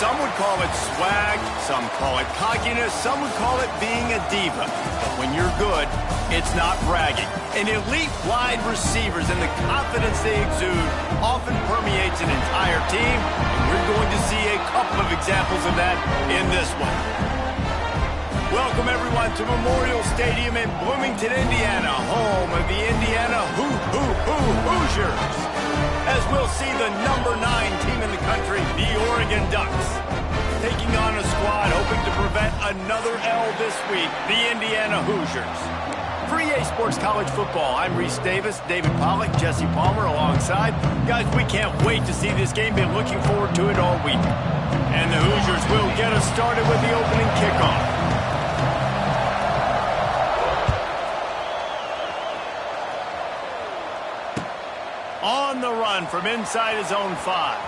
Some would call it swag, some call it cockiness, some would call it being a diva. But when you're good, it's not bragging. And elite wide receivers and the confidence they exude often permeates an entire team, and we're going to see a couple of examples of that in this one. Welcome, everyone, to Memorial Stadium in Bloomington, Indiana, home of the Indiana Hoosiers. As we'll see the #9 team in the country, the Oregon Ducks, taking on a squad hoping to prevent another L this week, the Indiana Hoosiers. For EA Sports College Football, I'm Reese Davis, David Pollack, Jesse Palmer alongside. Guys, we can't wait to see this game. Been looking forward to it all week. And the Hoosiers will get us started with the opening kickoff. On the run from inside his own 5.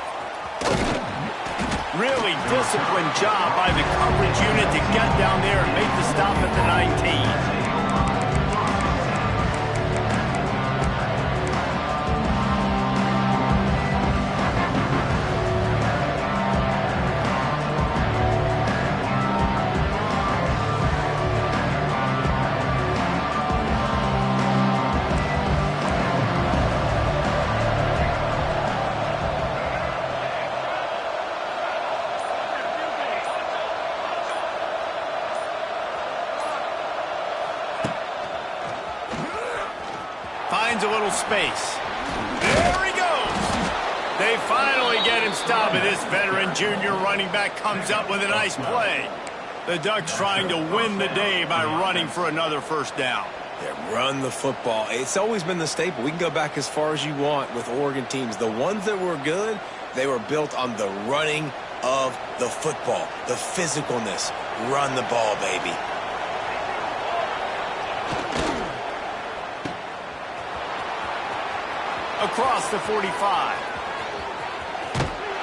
Really disciplined job by the coverage unit to get down there and make the stop at the 19. Finds a little space. There he goes. They finally get him stopped, and this veteran junior running back comes up with a nice play. The Ducks trying to win the day by running for another first down. Yeah, run the football. It's always been the staple. We can go back as far as you want with Oregon teams. The ones that were good, they were built on the running of the football, the physicalness. Run the ball, baby. Across the 45.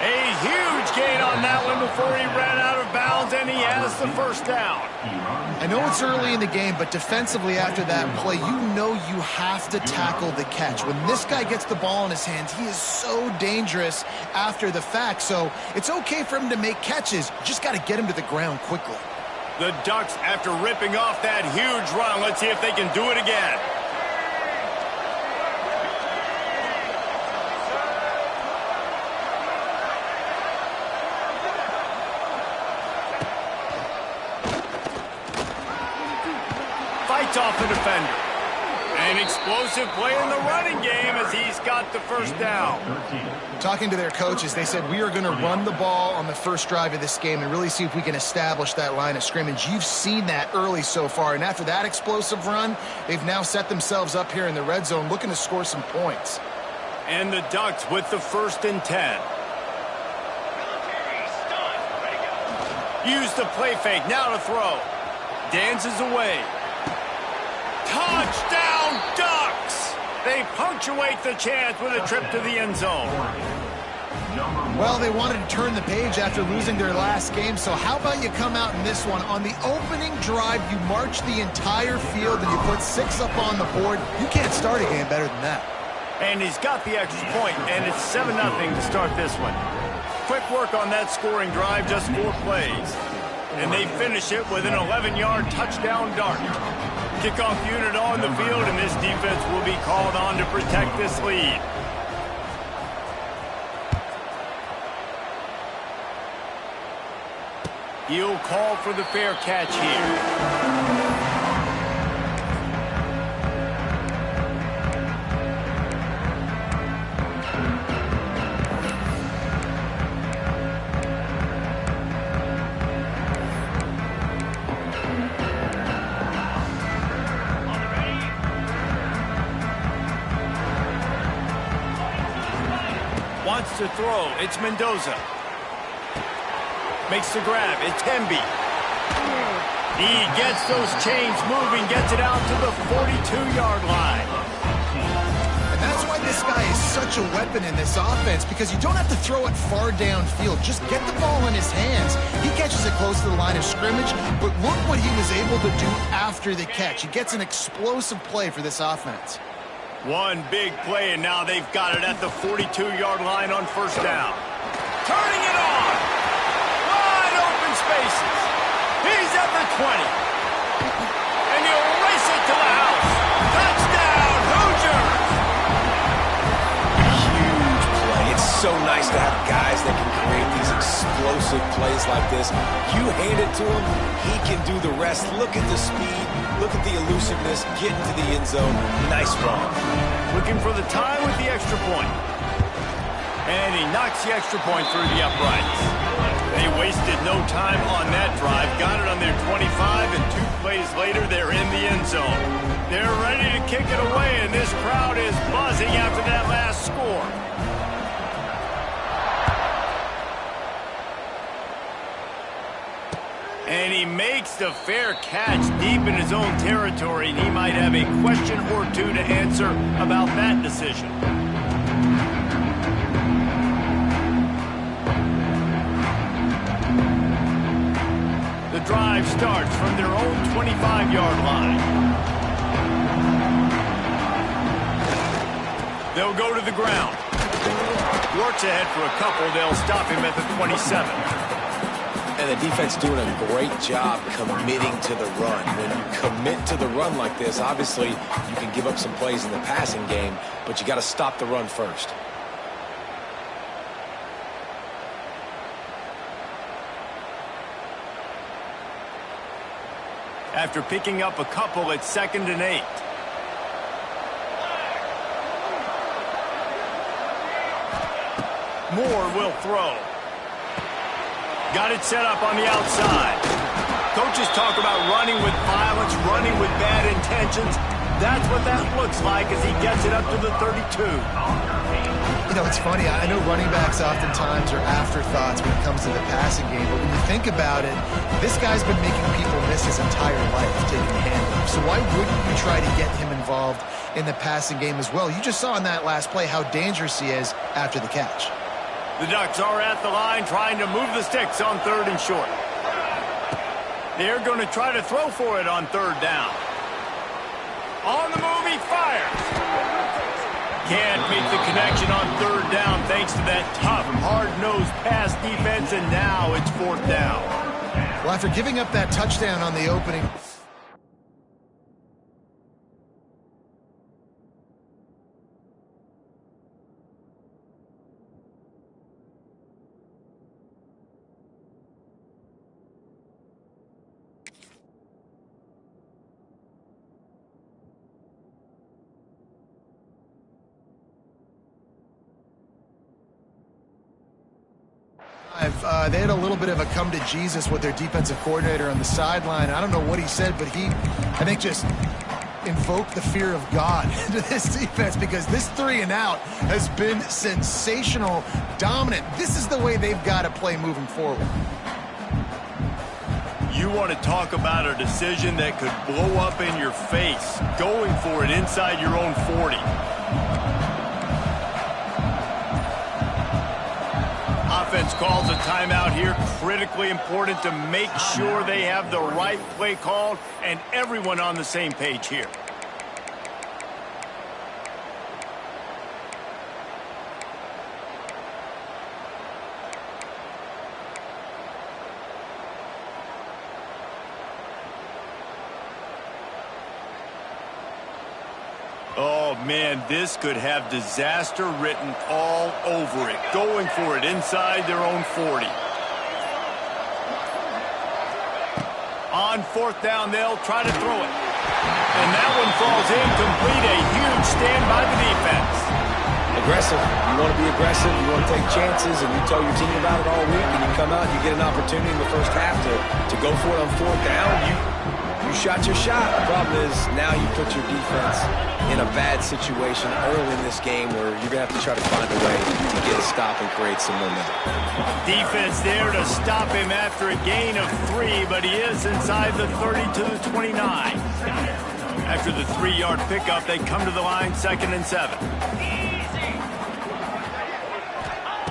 A huge gain on that one before he ran out of bounds, and he has the first down. I know it's early in the game, but defensively after that play, you know you have to tackle the catch. When this guy gets the ball in his hands, he is so dangerous after the fact. So it's okay for him to make catches. You just got to get him to the ground quickly. The Ducks, after ripping off that huge run, let's see if they can do it again. Off the defender. An explosive play in the running game as he's got the first down. Talking to their coaches, they said we are going to run the ball on the first drive of this game and really see if we can establish that line of scrimmage. You've seen that early so far, and after that explosive run, they've now set themselves up here in the red zone looking to score some points. And the Ducks with the 1st and 10. Use the play fake, now to throw. Dances away. Touchdown, Ducks! They punctuate the chance with a trip to the end zone. Well, they wanted to turn the page after losing their last game, so how about you come out in this one? On the opening drive, you march the entire field and you put 6 up on the board. You can't start a game better than that. And he's got the extra point, and it's 7-0 to start this one. Quick work on that scoring drive, just 4 plays. And they finish it with an 11-yard touchdown dart. Kickoff unit on the field, and this defense will be called on to protect this lead. He'll call for the fair catch here. Wants to throw. It's Mendoza. Makes the grab. It's Hemby. He gets those chains moving, gets it out to the 42-yard line. And that's why this guy is such a weapon in this offense, because you don't have to throw it far downfield. Just get the ball in his hands. He catches it close to the line of scrimmage, but look what he was able to do after the catch. He gets an explosive play for this offense. One big play, and now they've got it at the 42-yard line on first down. Turning it on! spaces. He's at the 20. And he'll race it to the house. Touchdown, Hoosiers! Huge play. It's so nice to have guys that can create these explosive plays like this. You hand it to him, he can do the rest. Look at the speed. Look at the elusiveness. Get into the end zone. Nice run. Looking for the time with the extra point. And he knocks the extra point through the uprights. They wasted no time on that drive. Got it on their 25, and 2 plays later, they're in the end zone. They're ready to kick it away, and this crowd is buzzing after that last score. And he makes the fair catch deep in his own territory, and he might have a question or two to answer about that decision. The drive starts from their own 25-yard line. They'll go to the ground. Works ahead for a couple. They'll stop him at the 27. And the defense doing a great job committing to the run. When you commit to the run like this, obviously you can give up some plays in the passing game, but you got to stop the run first. After picking up a couple, it's 2nd and 8. Moore will throw. Got it set up on the outside. Coaches talk about running with violence, running with bad intentions. That's what that looks like as he gets it up to the 32. You know, it's funny. I know running backs oftentimes are afterthoughts when it comes to the passing game, but when you think about it, this guy's been making people miss his entire life taking the handoff. So why wouldn't you try to get him involved in the passing game as well? You just saw in that last play how dangerous he is after the catch. The Ducks are at the line trying to move the sticks on 3rd and short. They're going to try to throw for it on 3rd down. On the move, he fires. Can't make the connection on 3rd down thanks to that tough, hard-nosed pass defense, and now it's 4th down. Well, after giving up that touchdown on the opening... They had a little bit of a come to Jesus with their defensive coordinator on the sideline. I don't know what he said, but he, I think, just invoked the fear of God into this defense because this 3 and out has been sensational, dominant. This is the way they've got to play moving forward. You want to talk about a decision that could blow up in your face, going for it inside your own 40. Offense calls a timeout here. Critically important to make sure they have the right play called and everyone on the same page here. Oh, man, this could have disaster written all over it. Going for it inside their own 40. On 4th down, they'll try to throw it. And that one falls incomplete. A huge stand by the defense. Aggressive. You want to be aggressive. You want to take chances, and you tell your team about it all week, and you come out and you get an opportunity in the first half to go for it on 4th down. You shot your shot. The problem is now you put your defense in a bad situation early in this game where you're going to have to try to find a way to get a stop and create some momentum. Defense there to stop him after a gain of 3, but he is inside the 30 to the 29. After the 3-yard pickup, they come to the line, 2nd and 7.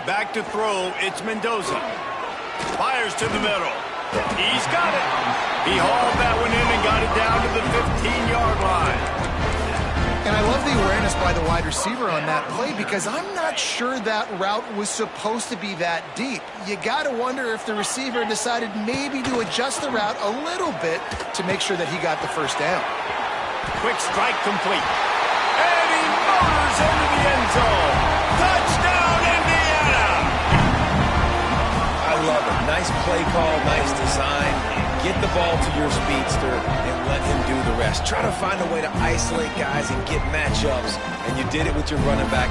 Back to throw, it's Mendoza. Fires to the middle. He's got it. He hauled that one in and got it down to the 15-yard line. And I love the awareness by the wide receiver on that play because I'm not sure that route was supposed to be that deep. You got to wonder if the receiver decided maybe to adjust the route a little bit to make sure that he got the first down. Quick strike complete. And he motors into the end zone. Touchdown, Indiana! I love it. Nice play call, nice design. Get the ball to your speedster and let him do the rest. Try to find a way to isolate guys and get matchups, and you did it with your running back,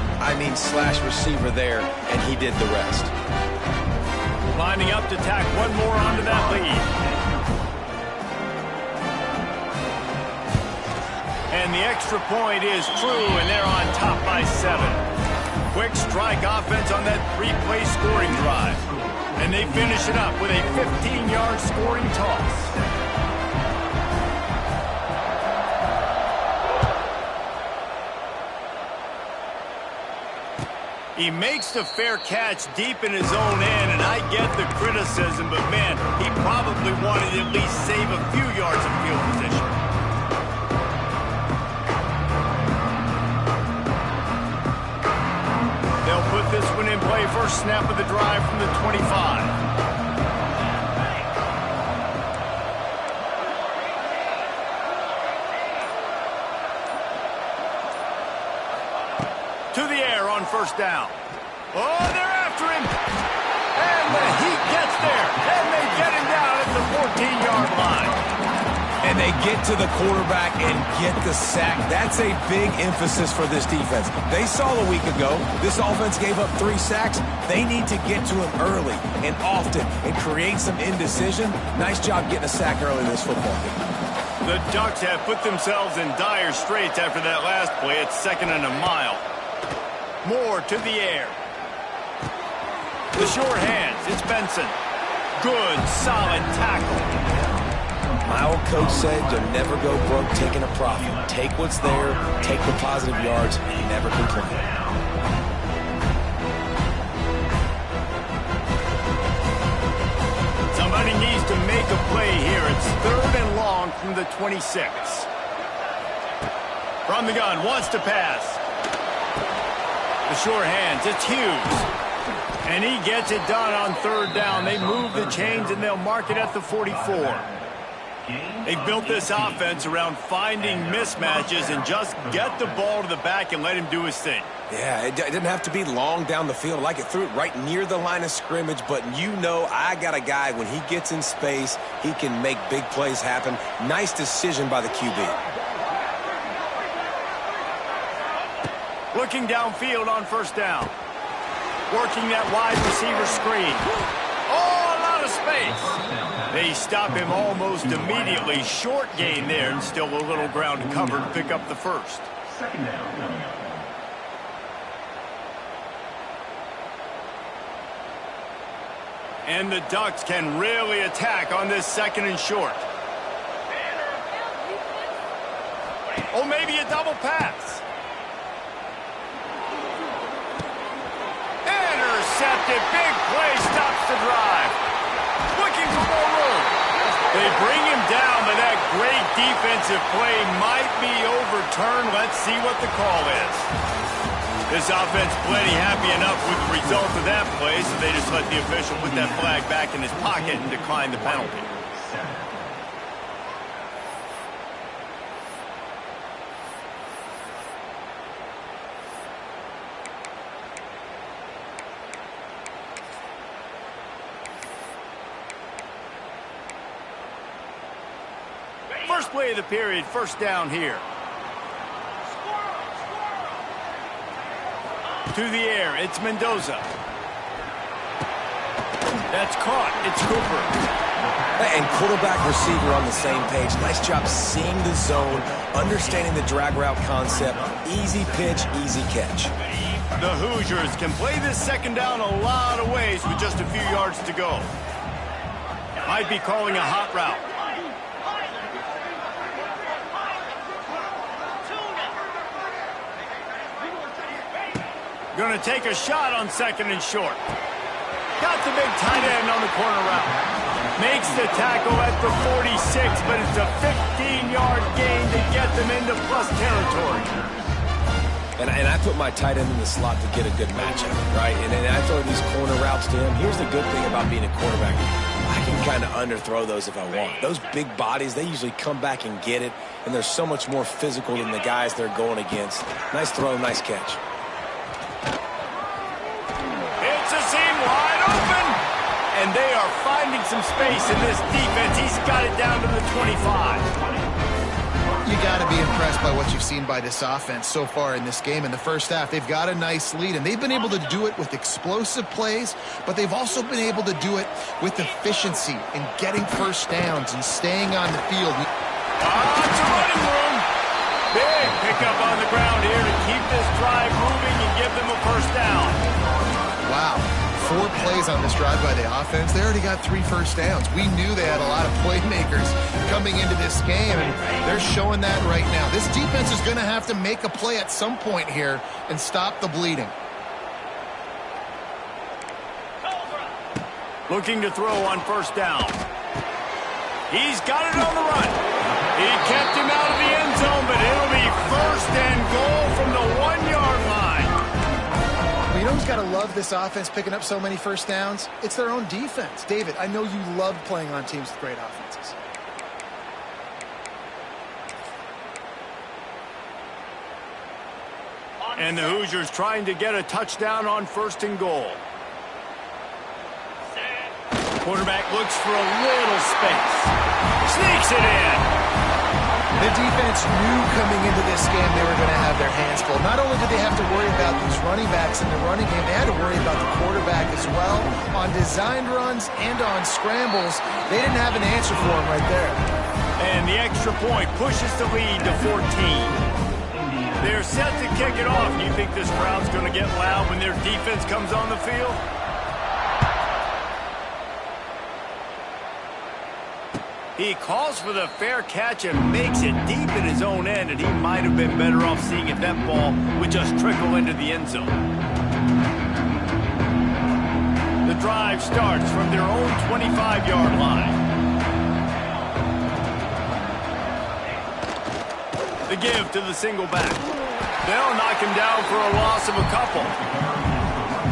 slash receiver there, and he did the rest. Lining up to tack one more onto that lead. And the extra point is true, and they're on top by 7. Quick strike offense on that 3-play scoring drive. And they finish it up with a 15-yard scoring toss. He makes the fair catch deep in his own end, and I get the criticism, but man, he probably wanted to at least save a few yards of field position. They'll put this one in play. First snap of the drive from the 25. To the air on first down. Oh, they're after him. And the Heat gets there. And they get him down at the 14-yard line. And they get to the quarterback and get the sack. That's a big emphasis for this defense. They saw a week ago, this offense gave up 3 sacks. They need to get to him early and often and create some indecision. Nice job getting a sack early in this football game. The Ducks have put themselves in dire straits after that last play. It's 2nd and a mile. Moore to the air. The short hands. It's Benson. Good, solid tackle. My old coach said you'll never go broke taking a profit. Take what's there, take the positive yards, and never complain. Somebody needs to make a play here. It's 3rd and long from the 26. From the gun, wants to pass. The short hands, it's Hughes. And he gets it done on 3rd down. They move the chains and they'll mark it at the 44. They've built this offense around finding mismatches and just get the ball to the back and let him do his thing. Yeah, it didn't have to be long down the field. Like it threw it right near the line of scrimmage, but you know I got a guy, when he gets in space, he can make big plays happen. Nice decision by the QB. Looking downfield on first down. Working that wide receiver screen. Oh, a lot of space. They stop him almost immediately. Short gain there, and still a little ground cover to pick up the first. 2nd down. And the Ducks can really attack on this 2nd and short. Oh, maybe a double pass. Intercepted. Big play stops the drive. Looking for more room. They bring him down, but that great defensive play might be overturned. Let's see what the call is. This offense plenty happy enough with the result of that play, so they just let the official put that flag back in his pocket and decline the penalty. First play of the period, first down here. To the air, it's Mendoza. That's caught, it's Cooper. And quarterback receiver on the same page. Nice job seeing the zone, understanding the drag route concept. Easy pitch, easy catch. The Hoosiers can play this 2nd down a lot of ways with just a few yards to go. Might be calling a hot route. Going to take a shot on 2nd and short. Got the big tight end on the corner route. Makes the tackle at the 46, but it's a 15-yard gain to get them into plus territory. And I put my tight end in the slot to get a good matchup, right? And then I throw these corner routes to him. Here's the good thing about being a quarterback. I can kind of underthrow those if I want. Those big bodies, they usually come back and get it, and they're so much more physical than the guys they're going against. Nice throw, nice catch. It's a seam wide open, and they are finding some space in this defense. He's got it down to the 25. You got to be impressed by what you've seen by this offense so far in this game. In the first half, they've got a nice lead, and they've been able to do it with explosive plays, but they've also been able to do it with efficiency and getting first downs and staying on the field. It's a running room. Big pickup on the ground here to keep this drive moving and give them a first down. Wow. 4 plays on this drive by the offense. They already got 3 first downs. We knew they had a lot of playmakers coming into this game, and they're showing that right now. This defense is going to have to make a play at some point here and stop the bleeding. Looking to throw on first down. He's got it on the run. He kept him out of the end zone, but it'll be first and goal from the 1-yard line. You know who's got to love this offense picking up so many first downs? It's their own defense. David, I know you love playing on teams with great offenses. And the Hoosiers trying to get a touchdown on first and goal. Quarterback looks for a little space. Sneaks it in. The defense knew coming into this game they were going to have their hands full. Not only did they have to worry about these running backs in the running game, they had to worry about the quarterback as well. On designed runs and on scrambles, they didn't have an answer for him right there. And the extra point pushes the lead to 14. They're set to kick it off. Do you think this crowd's going to get loud when their defense comes on the field? He calls for the fair catch and makes it deep in his own end, and he might have been better off seeing if that ball would just trickle into the end zone. The drive starts from their own 25-yard line. The give to the single back. They'll knock him down for a loss of a couple.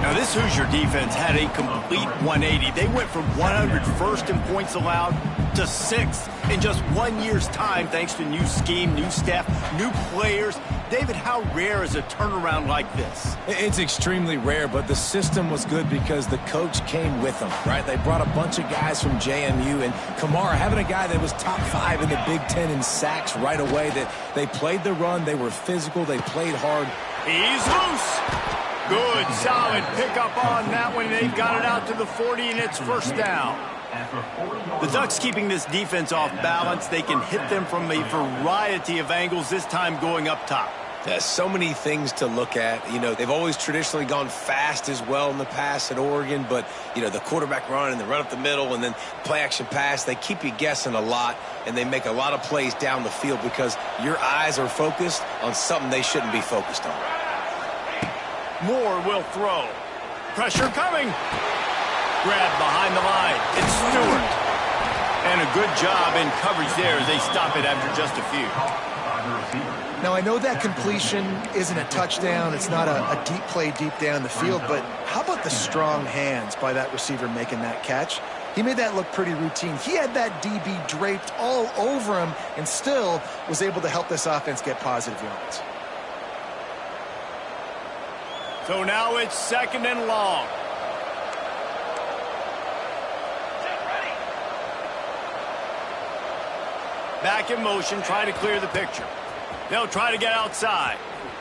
Now, this Hoosier defense had a complete 180. They went from 101st in points allowed to 6th in just 1 year's time, thanks to new scheme, new staff, new players. David, how rare is a turnaround like this? It's extremely rare, but the system was good because the coach came with them, right? They brought a bunch of guys from JMU, and Kamara, having a guy that was top 5 in the Big Ten in sacks right away, that they played the run, they were physical, they played hard. He's loose. Good, solid pickup on that one. They've got it out to the 40, and it's first down. The Ducks keeping this defense off balance. They can hit them from a variety of angles, this time going up top. Yeah, so many things to look at. You know, they've always traditionally gone fast as well in the past at Oregon, but, you know, the quarterback run and the run up the middle and then play action pass, they keep you guessing a lot, and they make a lot of plays down the field because your eyes are focused on something they shouldn't be focused on. Moore will throw. Pressure coming. Grab behind the line. It's Stewart. And a good job in coverage there as they stop it after just a few. Now, I know that completion isn't a touchdown. It's not a deep play deep down the field, but how about the strong hands by that receiver making that catch? He made that look pretty routine. He had that DB draped all over him and still was able to help this offense get positive yards. So now it's second and long. Back in motion, trying to clear the picture. They'll try to get outside.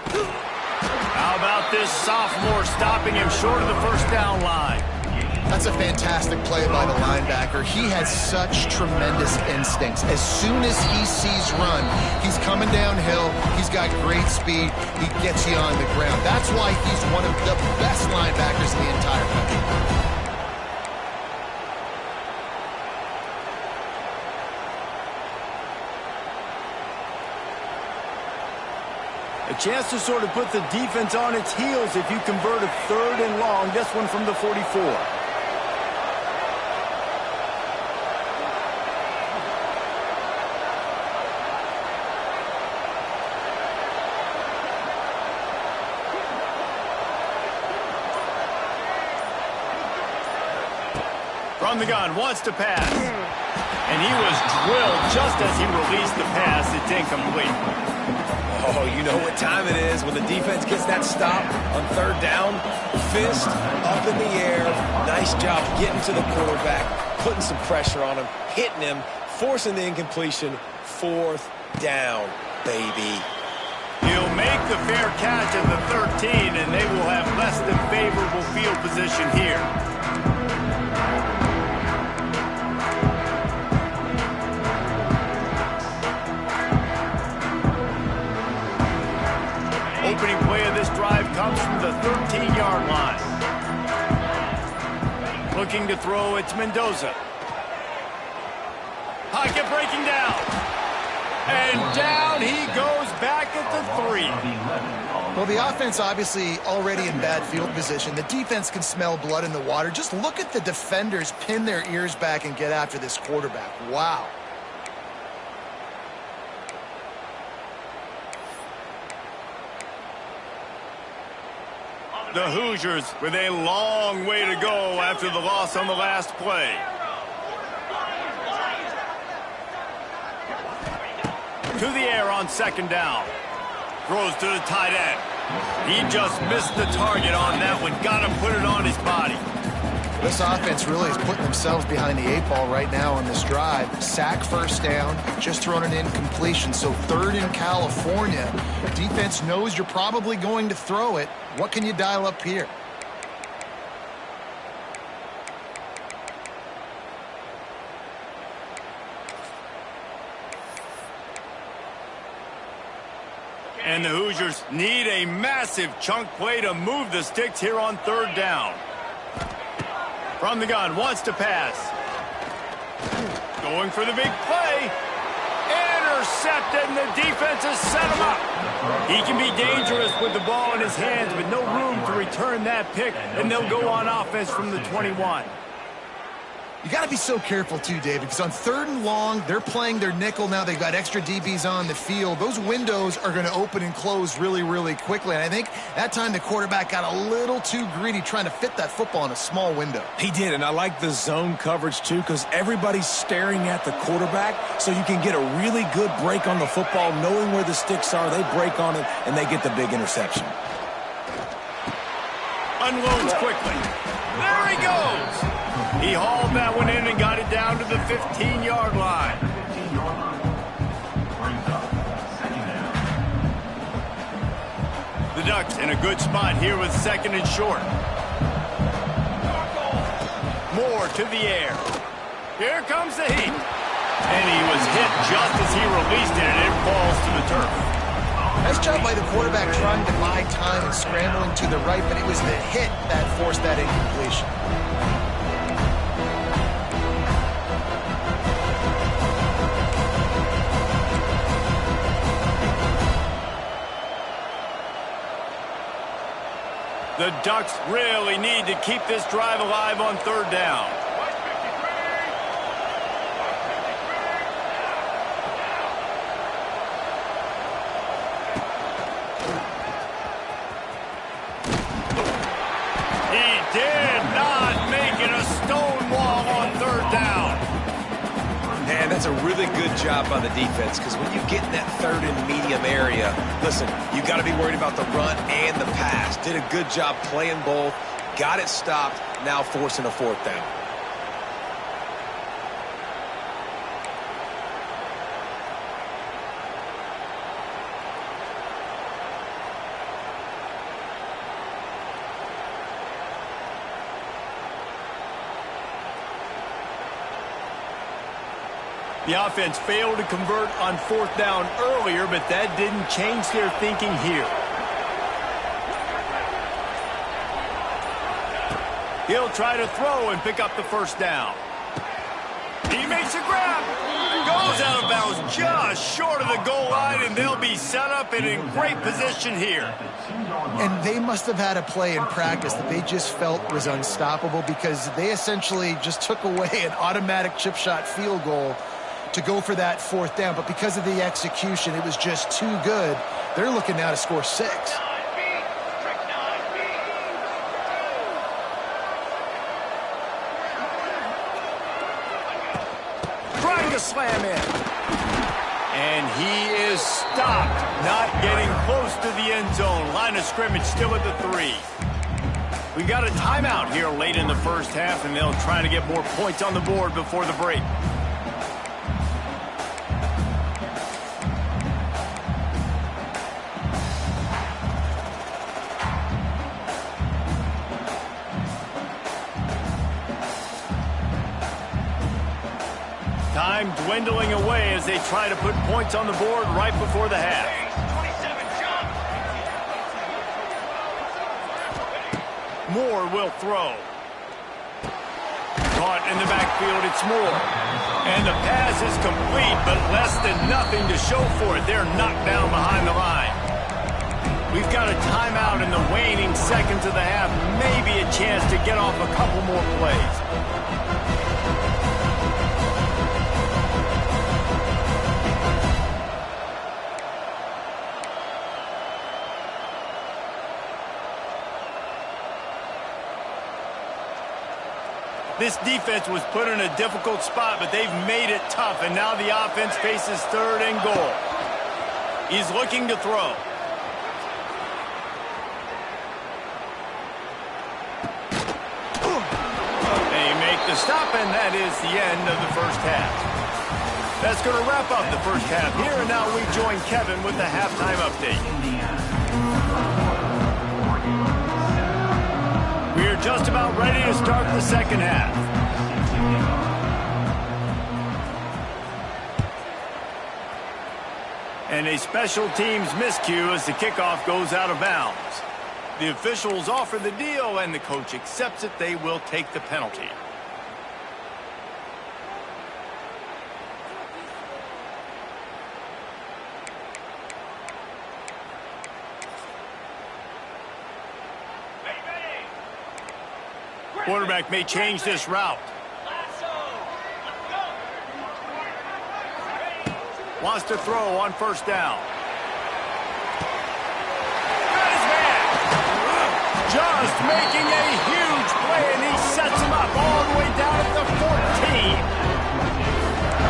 How about this sophomore stopping him short of the first down line? That's a fantastic play by the linebacker. He has such tremendous instincts. As soon as he sees run, he's coming downhill. He's got great speed. He gets you on the ground. That's why he's one of the best linebackers in the entire country. A chance to sort of put the defense on its heels if you convert a third and long. This one from the 44. From the gun, wants to pass. And he was drilled just as he released the pass. It's incomplete. Oh, you know what time it is when the defense gets that stop on third down. Fist up in the air. Nice job getting to the quarterback, putting some pressure on him, hitting him, forcing the incompletion. Fourth down, baby. He'll make the fair catch at the 13, and they will have less than favorable field position here. Opening play of this drive comes from the 13-yard line. Looking to throw, it's Mendoza. Pocket breaking down. And down he goes back at the 3. Well, the offense obviously already in bad field position. The defense can smell blood in the water. Just look at the defenders pin their ears back and get after this quarterback. Wow. The Hoosiers with a long way to go after the loss on the last play. To the air on second down. Throws to the tight end. He just missed the target on that one. Got to put it on his body. This offense really is putting themselves behind the 8 ball right now on this drive. Sack first down, just thrown an incompletion. So third in California. Defense knows you're probably going to throw it. What can you dial up here? And the Hoosiers need a massive chunk play to move the sticks here on third down. From the gun, wants to pass. Going for the big play. Intercepted, and the defense has set him up. He can be dangerous with the ball in his hands, but no room to return that pick, and they'll go on offense from the 21. You got to be so careful, too, David, because on third and long, they're playing their nickel now. They've got extra DBs on the field. Those windows are going to open and close really, really quickly. And I think that time the quarterback got a little too greedy trying to fit that football in a small window. He did, and I like the zone coverage, too, because everybody's staring at the quarterback, so you can get a really good break on the football, knowing where the sticks are. They break on it, and they get the big interception. Unloads quickly. There he goes. He hauled that one in and got it down to the 15-yard line. The Ducks in a good spot here with second and short. Moore to the air. Here comes the heat. And he was hit just as he released it, and it falls to the turf. Nice job by the quarterback trying to buy time and scrambling to the right, but it was the hit that forced that incompletion. The Ducks really need to keep this drive alive on third down. He did not make it a stone wall on third down. Man, that's a really good job by the defense, because when you get in that third and medium area, listen, you got to be worried about the run and the pass. Did a good job playing both, got it stopped, now forcing a fourth down. The offense failed to convert on fourth down earlier, but that didn't change their thinking here. He'll try to throw and pick up the first down. He makes a grab. Goes out of bounds just short of the goal line, and they'll be set up and in great position here. And they must have had a play in practice that they just felt was unstoppable, because they essentially just took away an automatic chip shot field goal to go for that fourth down. But because of the execution, it was just too good. They're looking now to score 6. a slam in. And he is stopped, not getting close to the end zone. Line of scrimmage still at the 3. We've got a timeout here late in the first half, and they'll try to get more points on the board before the break. Time dwindling away as they try to put points on the board right before the half. Moore will throw. Caught in the backfield, it's Moore. And the pass is complete, but less than nothing to show for it. They're knocked down behind the line. We've got a timeout in the waning seconds of the half. Maybe a chance to get off a couple more plays. This defense was put in a difficult spot, but they've made it tough, and now the offense faces 3rd and goal. He's looking to throw. They make the stop, and that is the end of the first half. That's going to wrap up the first half here, and now we join Kevin with the halftime update. We're just about ready to start the second half. And a special teams miscue as the kickoff goes out of bounds. The officials offer the deal, and the coach accepts it. They will take the penalty. Quarterback may change this route. Wants to throw on first down. Got his man. Just making a huge play, and he sets him up all the way down at the 14.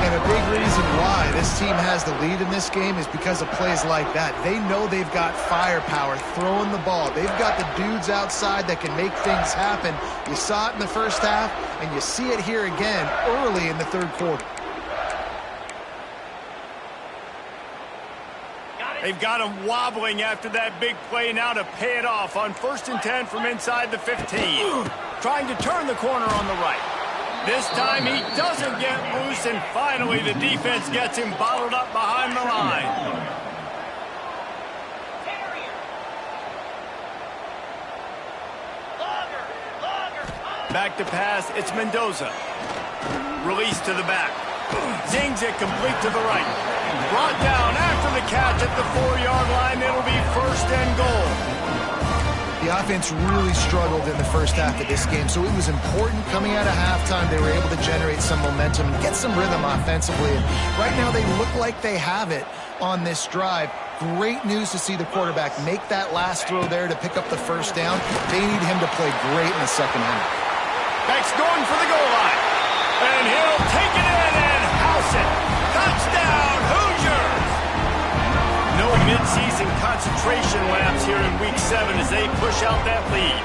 And a big reason why this team has the lead in this game is because of plays like that. They know they've got firepower throwing the ball. They've got the dudes outside that can make things happen. You saw it in the first half, and you see it here again early in the third quarter. They've got him wobbling after that big play now to pay it off on 1st and 10 from inside the 15. Trying to turn the corner on the right. This time he doesn't get loose, and finally the defense gets him bottled up behind the line. Back to pass, it's Mendoza. Release to the back. Zings it complete to the right. Brought down after the catch at the 4-yard line. It'll be 1st and goal. The offense really struggled in the first half of this game, so it was important coming out of halftime they were able to generate some momentum and get some rhythm offensively. And right now they look like they have it on this drive. Great news to see the quarterback make that last throw there to pick up the first down. They need him to play great in the second half. Beck's going for the goal line. And he'll take it in and house it. Touchdown, Hoosiers! No midseason concentration laps here in Week 7 as they push out that lead.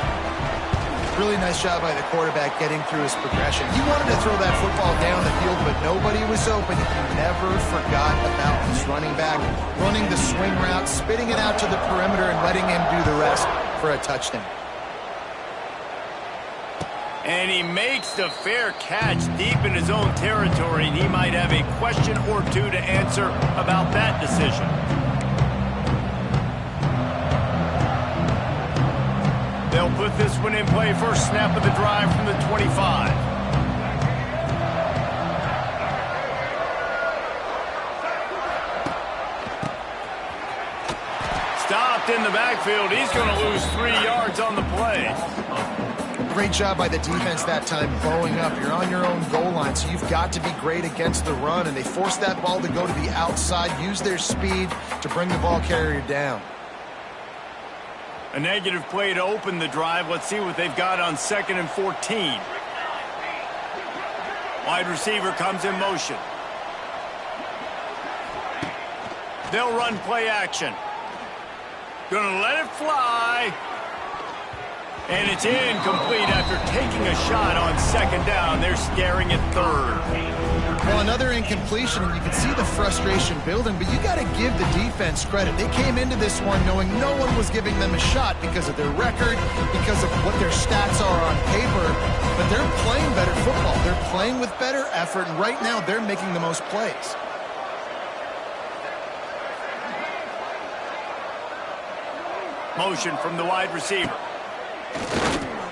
Really nice job by the quarterback getting through his progression. He wanted to throw that football down the field, but nobody was open. He never forgot about his running back, running the swing route, spitting it out to the perimeter, and letting him do the rest for a touchdown. And he makes the fair catch deep in his own territory, and he might have a question or two to answer about that decision. They'll put this one in play. First snap of the drive from the 25. Stopped in the backfield. He's going to lose 3 yards on the play. Great job by the defense that time, bowing up. You're on your own goal line, so you've got to be great against the run, and they forced that ball to go to the outside, use their speed to bring the ball carrier down. A negative play to open the drive. Let's see what they've got on 2nd and 14. Wide receiver comes in motion. They'll run play action. Gonna let it fly. And it's incomplete after taking a shot on second down. They're staring at third. Well, another incompletion, and you can see the frustration building, but you got to give the defense credit. They came into this one knowing no one was giving them a shot because of their record, because of what their stats are on paper, but they're playing better football. They're playing with better effort, and right now they're making the most plays. Motion from the wide receiver.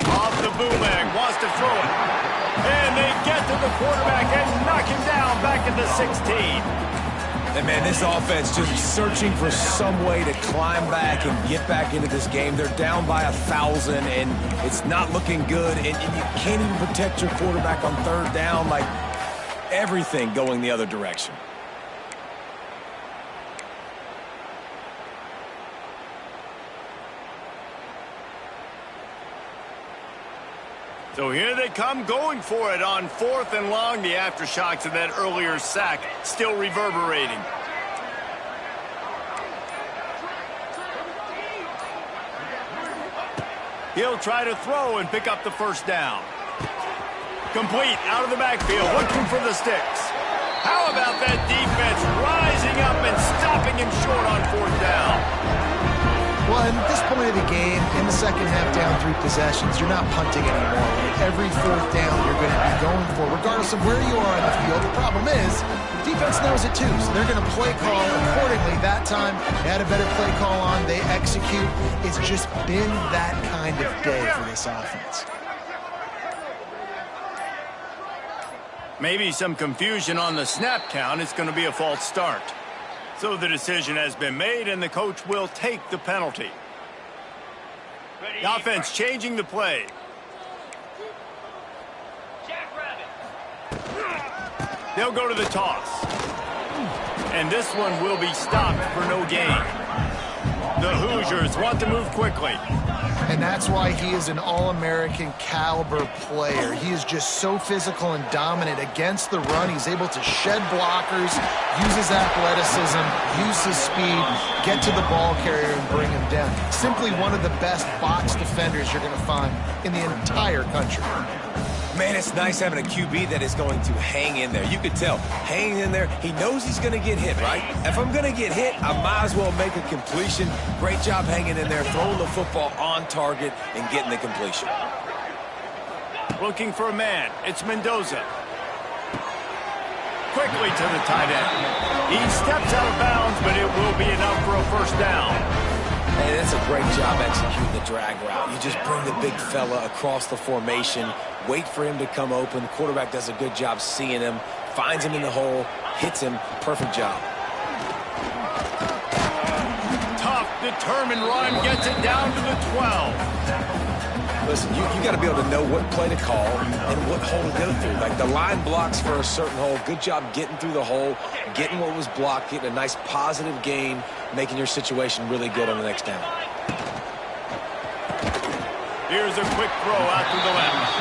Off the bootleg, wants to throw it. And they get to the quarterback and knock him down back at the 16. And, man, this offense just searching for some way to climb back and get back into this game. They're down by 1,000, and it's not looking good. And you can't even protect your quarterback on third down. Like, everything going the other direction. So here they come going for it on 4th and long. The aftershocks of that earlier sack still reverberating. He'll try to throw and pick up the first down. Complete out of the backfield, looking for the sticks. How about that defense rising up and stopping him short on 4th down? Well, at this point of the game, in the second half down 3 possessions, you're not punting anymore. Right? Every 4th down you're going to be going for, regardless of where you are on the field. The problem is, the defense knows it too, so they're going to play call accordingly. That time, they had a better play call on. They execute. It's just been that kind of day for this offense. Maybe some confusion on the snap count. It's going to be a false start. So the decision has been made, and the coach will take the penalty. The offense changing the play. They'll go to the toss. And this one will be stopped for no gain. The Hoosiers want to move quickly. And that's why he is an All-American caliber player. He is just so physical and dominant against the run. He's able to shed blockers, use his athleticism, use his speed, get to the ball carrier and bring him down. Simply one of the best box defenders you're going to find in the entire country. Man, it's nice having a QB that is going to hang in there. You could tell, hanging in there, he knows he's going to get hit, right? If I'm going to get hit, I might as well make a completion. Great job hanging in there, throwing the football on target and getting the completion. Looking for a man. It's Mendoza. Quickly to the tight end. He steps out of bounds, but it will be enough for a first down. Hey, that's a great job executing the drag route. You just bring the big fella across the formation, wait for him to come open. The quarterback does a good job seeing him, finds him in the hole, hits him. Perfect job. Tough, determined run, gets it down to the 12. Listen, you got to be able to know what play to call and what hole to go through. Like the line blocks for a certain hole. Good job getting through the hole, getting what was blocked, getting a nice positive gain, making your situation really good on the next down. Here's a quick throw out to the left.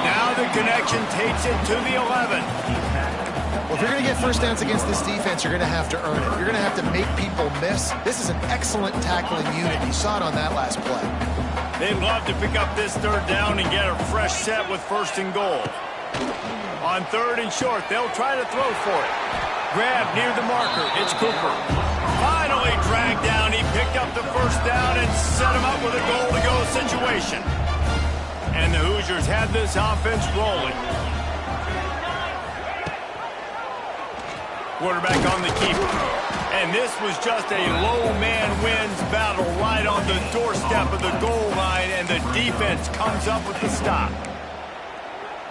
Now the connection takes it to the 11. Well, if you're going to get first downs against this defense, you're going to have to earn it. You're going to have to make people miss. This is an excellent tackling unit. You saw it on that last play. They'd love to pick up this third down and get a fresh set with 1st and goal. On 3rd and short, they'll try to throw for it. Grab near the marker. It's Cooper. Finally dragged down. He picked up the first down and set him up with a goal-to-go situation. And the Hoosiers have this offense rolling. Quarterback on the keeper. And this was just a low man wins battle right on the doorstep of the goal line, and the defense comes up with the stop.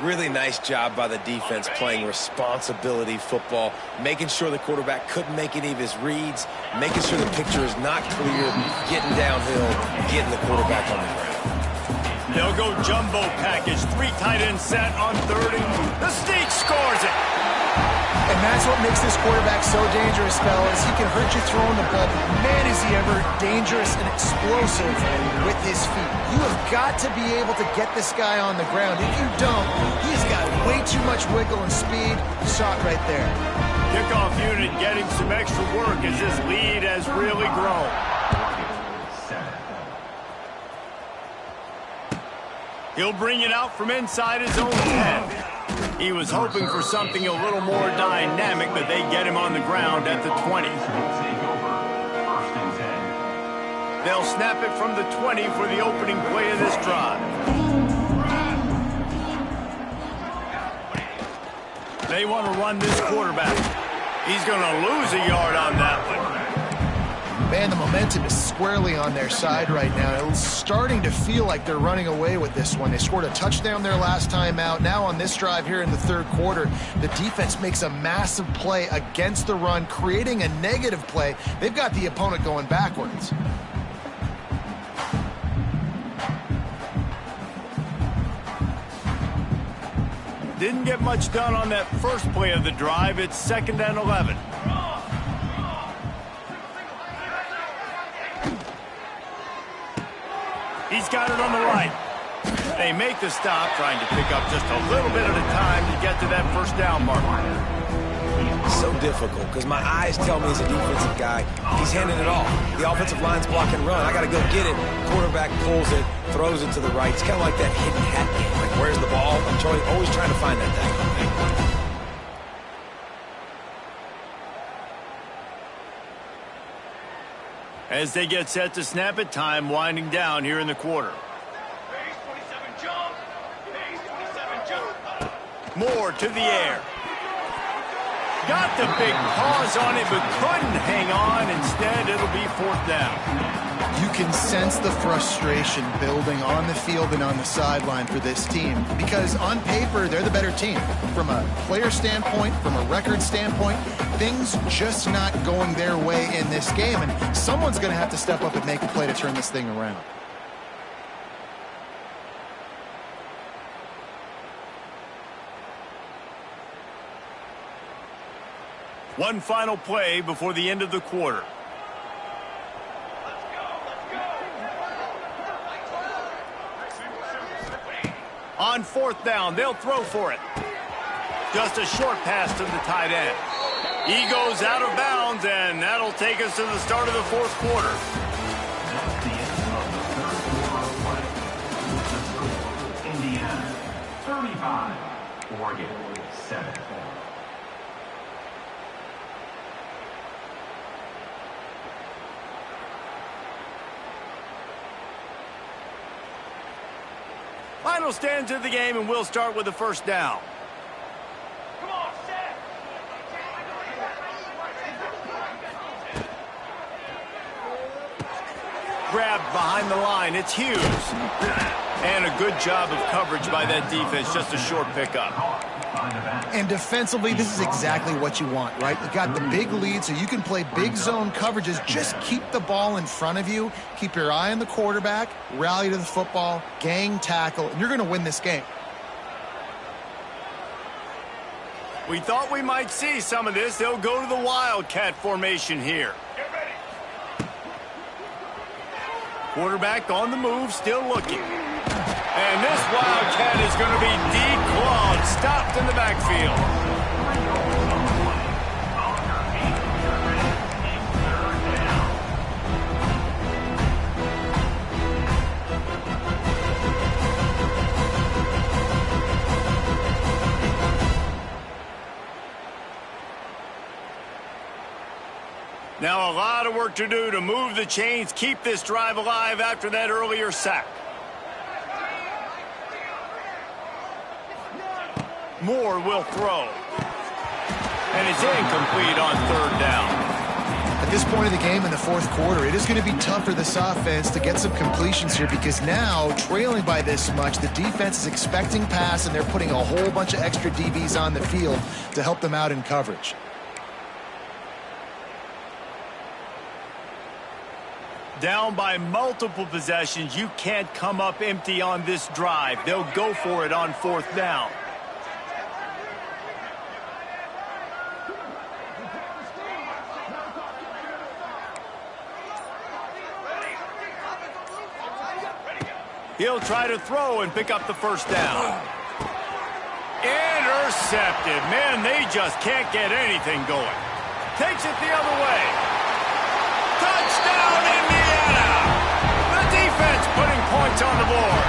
Really nice job by the defense playing responsibility football, making sure the quarterback couldn't make any of his reads, making sure the picture is not clear, getting downhill, getting the quarterback on the ground. They'll go jumbo package, 3 tight end set on 3rd and the sneak scores it. And that's what makes this quarterback so dangerous, fellas. He can hurt you throwing the ball, but man, is he ever dangerous and explosive with his feet. You have got to be able to get this guy on the ground. If you don't, he's got way too much wiggle and speed. You saw it right there. Kickoff unit getting some extra work as this lead has really grown. He'll bring it out from inside his own 10. He was hoping for something a little more dynamic, but they get him on the ground at the 20. They'll snap it from the 20 for the opening play of this drive. They want to run this quarterback. He's going to lose a yard on that one. Man, the momentum is squarely on their side right now. It's starting to feel like they're running away with this one. They scored a touchdown their last time out. Now on this drive here in the third quarter, the defense makes a massive play against the run, creating a negative play. They've got the opponent going backwards. Didn't get much done on that first play of the drive. It's 2nd and 11. He's got it on the right. They make the stop, trying to pick up just a little bit at a time to get to that first down mark. So difficult because my eyes tell me as a defensive guy, he's handing it off. The offensive line's block and run. I got to go get it. Quarterback pulls it, throws it to the right. It's kind of like that hidden hat game. Like, where's the ball? I'm always trying to find that thing. As they get set to snap it, time winding down here in the quarter. Moore to the air. Got the big paws on it, but couldn't hang on. Instead, it'll be 4th down. You can sense the frustration building on the field and on the sideline for this team because on paper, they're the better team. From a player standpoint, from a record standpoint, things just not going their way in this game, and someone's going to have to step up and make a play to turn this thing around. One final play before the end of the quarter. On 4th down, they'll throw for it. Just a short pass to the tight end. He goes out of bounds, and that'll take us to the start of the 4th quarter. Indiana, 35. Oregon, 7. Final stands of the game, and we'll start with the first down. Come on, set. Grabbed behind the line. It's Hughes. And a good job of coverage by that defense. Just a short pickup. And defensively, this is exactly what you want, right? You got the big lead, so you can play big zone coverages. Just keep the ball in front of you. Keep your eye on the quarterback. Rally to the football. Gang tackle. And you're going to win this game. We thought we might see some of this. They'll go to the Wildcat formation here. Get ready. Quarterback on the move, still looking. And this Wildcat is going to be declawed, stopped in the backfield. Now a lot of work to do to move the chains, keep this drive alive after that earlier sack. Moore will throw. And it's incomplete on 3rd down. At this point of the game in the 4th quarter, it is going to be tough for this offense to get some completions here because now, trailing by this much, the defense is expecting pass, and they're putting a whole bunch of extra DBs on the field to help them out in coverage. Down by multiple possessions, you can't come up empty on this drive. They'll go for it on 4th down. He'll try to throw and pick up the first down. intercepted. Man, they just can't get anything going. Takes it the other way. Touchdown, Indiana! The defense putting points on the board.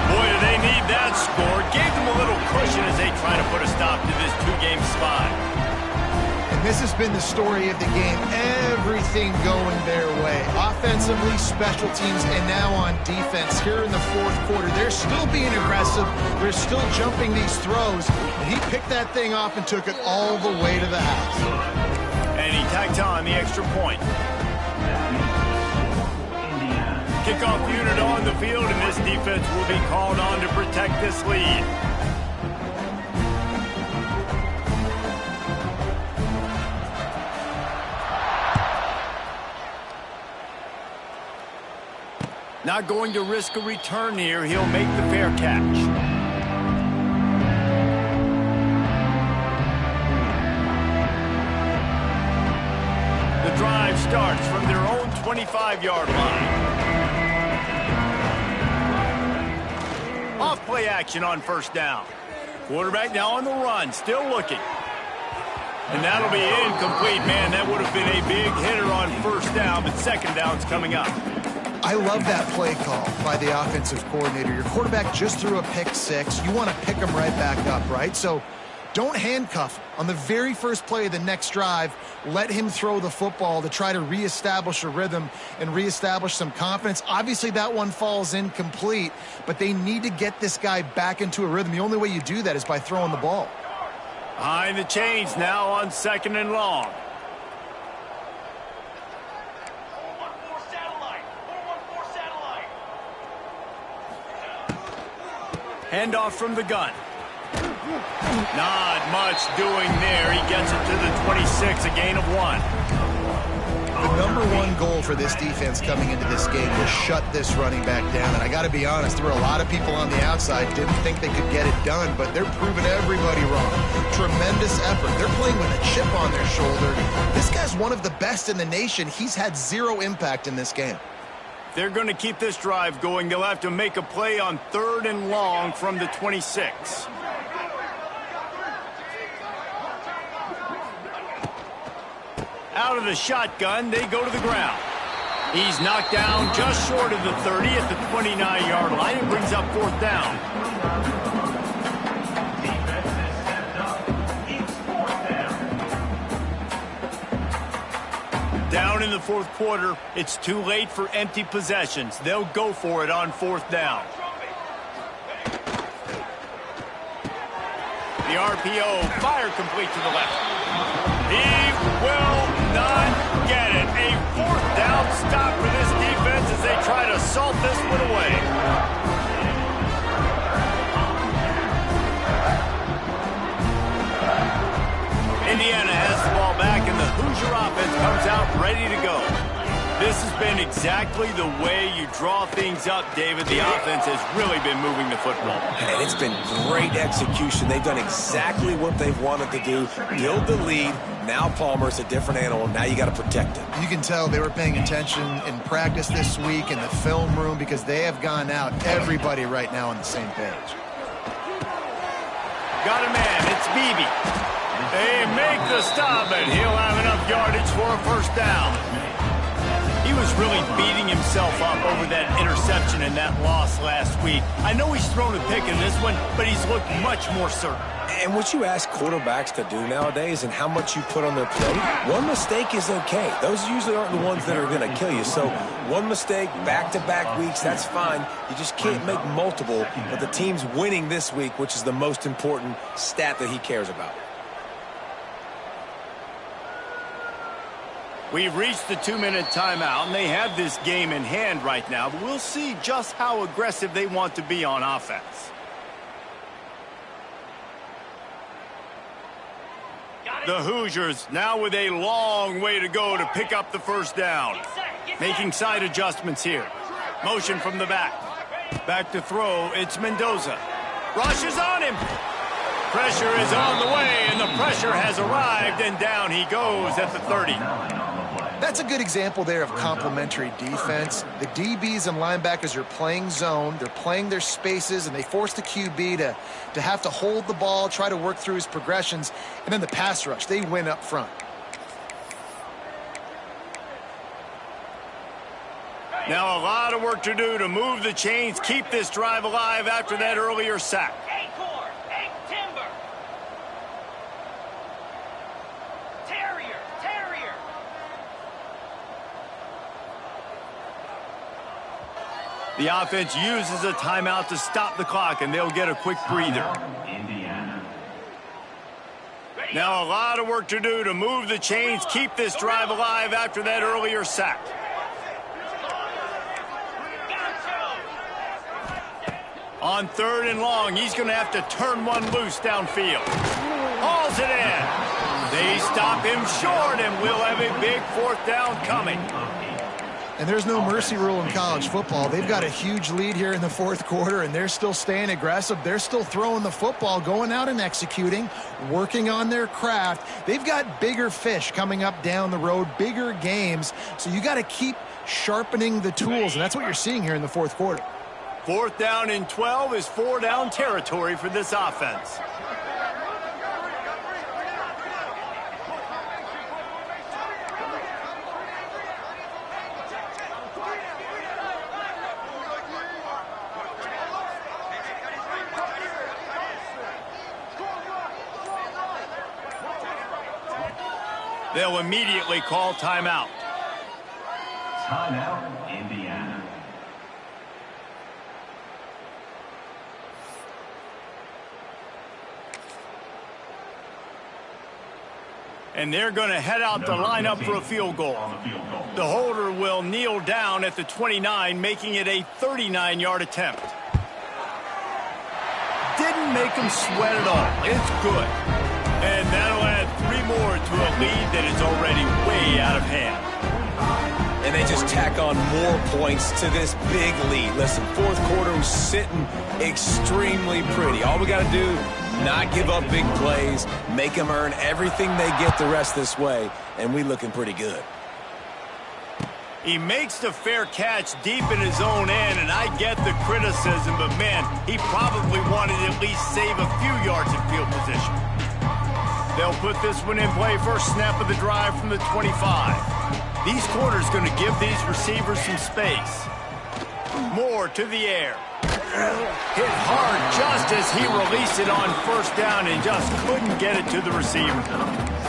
Boy, do they need that score. Gave them a little cushion as they try to put a stop to this two-game slide. And this has been the story of the game. Everything going their way. Offensively, special teams, and now on defense. Here in the fourth quarter, they're still being aggressive. They're still jumping these throws. And he picked that thing off and took it all the way to the house. And he tacked on the extra point. Kickoff unit on the field, and this defense will be called on to protect this lead. Not going to risk a return here. He'll make the fair catch. The drive starts from their own 25-yard line. Off play action on first down. Quarterback now on the run, still looking. And that'll be incomplete. Man, that would have been a big hitter on first down, but second down's coming up. I love that play call by the offensive coordinator. Your quarterback just threw a pick six. You want to pick him right back up, right? So don't handcuff him. On the very first play of the next drive, let him throw the football to try to reestablish a rhythm and reestablish some confidence. Obviously, that one falls incomplete, but they need to get this guy back into a rhythm. The only way you do that is by throwing the ball. Behind the chains now on second and long. Handoff from the gun. Not much doing there. He gets it to the 26, a gain of 1. The number one goal for this defense coming into this game was shut this running back down. And I got to be honest, there were a lot of people on the outside didn't think they could get it done, but they're proving everybody wrong. Tremendous effort. They're playing with a chip on their shoulder. This guy's one of the best in the nation. He's had zero impact in this game. They're going to keep this drive going. They'll have to make a play on third and long from the 26. Out of the shotgun, they go to the ground. He's knocked down just short of the 30 at the 29-yard line. It brings up fourth down. Down in the fourth quarter, it's too late for empty possessions. They'll go for it on fourth down. The RPO, fire complete to the left. He will not get it. A fourth down stop for this defense as they try to salt this one away. Indiana has the ball back, and the Hoosier offense comes out ready to go. This has been exactly the way you draw things up, David. The offense has really been moving the football. And it's been great execution. They've done exactly what they've wanted to do. Build the lead. Now Palmer's a different animal. Now you got to protect it. You can tell they were paying attention in practice this week in the film room because they have gone out, everybody right now on the same page. Got a man. It's Beebe. They make the stop, and he'll have enough yardage for a first down. He was really beating himself up over that interception and that loss last week. I know he's thrown a pick in this one, but he's looked much more certain. And what you ask quarterbacks to do nowadays and how much you put on their plate, one mistake is okay. Those usually aren't the ones that are going to kill you. So one mistake, back-to-back weeks, that's fine. You just can't make multiple. But the team's winning this week, which is the most important stat that he cares about. We've reached the 2-minute timeout, and they have this game in hand right now, but we'll see just how aggressive they want to be on offense. The Hoosiers now with a long way to go to pick up the first down. Making side adjustments here. Motion from the back. Back to throw, it's Mendoza. Rush is on him. Pressure is on the way, and the pressure has arrived, and down he goes at the 30. That's a good example there of complementary defense. The DBs and linebackers are playing zone, they're playing their spaces, and they force the QB to have to hold the ball, try to work through his progressions, and then the pass rush, they win up front. Now a lot of work to do to move the chains, keep this drive alive after that earlier sack. The offense uses a timeout to stop the clock, and they'll get a quick breather. Indiana. Now a lot of work to do to move the chains, keep this drive alive after that earlier sack. On 3rd and long, he's going to have to turn one loose downfield. Hauls it in. They stop him short, and we'll have a big 4th down coming. And there's no mercy rule in college football. They've got a huge lead here in the 4th quarter, and they're still staying aggressive. They're still throwing the football, going out and executing, working on their craft. They've got bigger fish coming up down the road, bigger games. So you got to keep sharpening the tools, and that's what you're seeing here in the 4th quarter. 4th down and 12 is 4-down territory for this offense. They'll immediately call timeout. Timeout, Indiana. And they're going to head out to line up for a field goal. The holder will kneel down at the 29, making it a 39-yard attempt. Didn't make him sweat at all. It's good. And that'll add 3 more to a lead that is already way out of hand. And they just tack on more points to this big lead. Listen, 4th quarter was sitting extremely pretty. All we got to do, not give up big plays, make them earn everything they get the rest this way, and we looking pretty good. He makes the fair catch deep in his own end, and I get the criticism, but man, he probably wanted to at least save a few yards in field position. They'll put this one in play first snap of the drive from the 25. These corners going to give these receivers some space. Moore to the air. Hit hard just as he released it on 1st down and just couldn't get it to the receiver.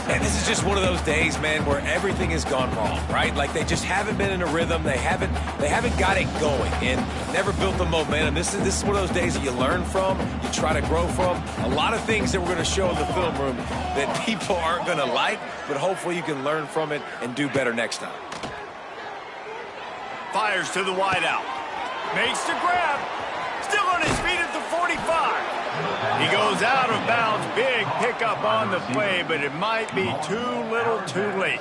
And this is just one of those days, man, where everything has gone wrong, right? Like they just haven't been in a rhythm. They haven't got it going and never built the momentum. This is one of those days that you learn from, you try to grow from. A lot of things that we're going to show in the film room that people aren't going to like, but hopefully you can learn from it and do better next time. Fires to the wideout. Makes the grab. Still on his feet at the 45. He goes out of bounds. Big pickup on the play, but it might be too little too late.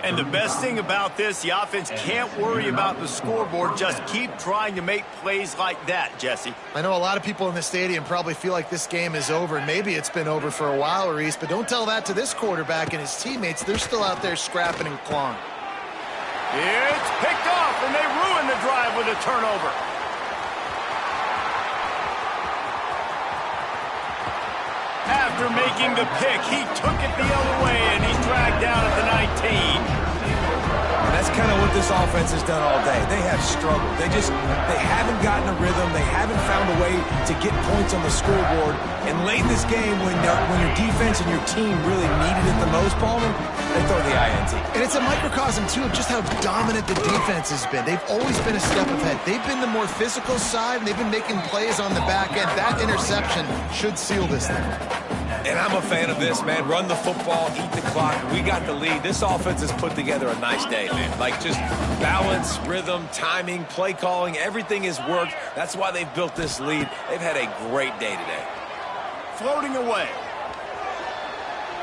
And the best thing about this, the offense can't worry about the scoreboard. Just keep trying to make plays like that, Jesse. I know a lot of people in the stadium probably feel like this game is over, and maybe it's been over for a while, Reese, but don't tell that to this quarterback and his teammates. They're still out there scrapping and clawing. It's picked off, and they ruin the drive with a turnover. After making the pick, he took it the other way, and he's dragged down at the 19. And that's kind of what this offense has done all day. They have struggled. They haven't gotten a rhythm. They haven't found a way to get points on the scoreboard. And late in this game, when your defense and your team really needed it the most, Ballman, they throw the INT. And it's a microcosm, too, of just how dominant the defense has been. They've always been a step ahead. They've been the more physical side, and they've been making plays on the back end. That interception should seal this thing. And I'm a fan of this, man. Run the football, eat the clock. We got the lead. This offense has put together a nice day, man. Like just balance, rhythm, timing, play calling, everything has worked. That's why they've built this lead. They've had a great day today. Floating away.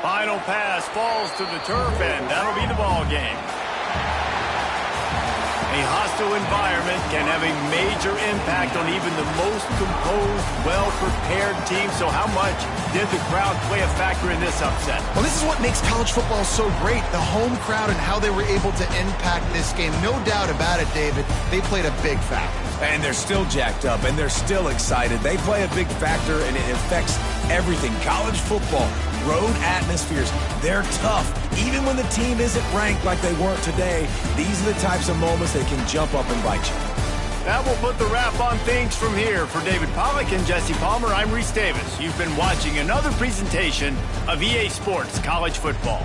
Final pass falls to the turf, and that'll be the ball game. A hostile environment can have a major impact on even the most composed, well-prepared team. So how much did the crowd play a factor in this upset? Well, this is what makes college football so great, the home crowd and how they were able to impact this game. No doubt about it, David. They played a big factor. And they're still jacked up, and they're still excited. They play a big factor, and it affects everything. College football, road atmospheres, they're tough. Even when the team isn't ranked like they weren't today, these are the types of moments that can jump up and bite you. That will put the wrap on things from here. For David Pollack and Jesse Palmer, I'm Reese Davis. You've been watching another presentation of EA Sports College Football.